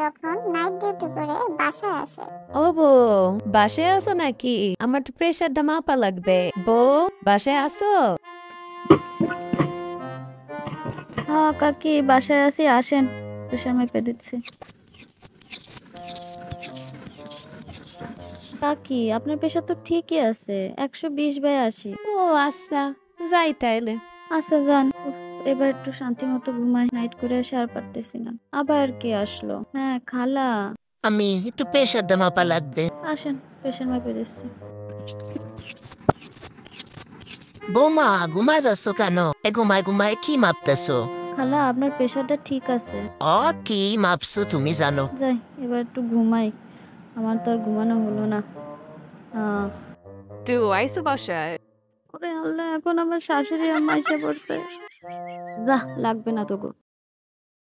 যখন night duty করে বাসায় আসে। ও বউ, বাসায় আসো নাকি? আমার তো প্রেশারটা মাপা লাগবে। বউ, বাসায় আসো? হ্যাঁ কাকি, বাসায় আছি, আসেন, প্রেশার মেপে দিচ্ছি। কাকি, আপনার প্রেশার তো ঠিকই আছে, 120/80। ও আচ্ছা, যাই তাইলে। আচ্ছা যান। উফ, এবার একটু শান্তি মতো ঘুমাই, নাইট করে এসে আর পারতেছি না। আবার কে আসলো? হ্যাঁ খালা। আমি একটু প্রেশারটা মাপা লাগবে। আসেন, প্রেশার মেপে দিচ্ছি। বৌমা, ঘুমায় যাচ্ছ কেন? ঘুমায় ঘুমায় কি মাপতেছো? খালা, আপনার প্রেশারটা ঠিক আছে। কি মাপছো তুমি জানো? যাই, এবার একটু ঘুমাই, আমার তো আর ঘুমানো হলো না। আহ তুই আইসো বাসায়? ওরে আল্লাহ, এখন আমার শাশুড়ি আম্মা এসে পড়ছে। যা, লাগবে না তো গো।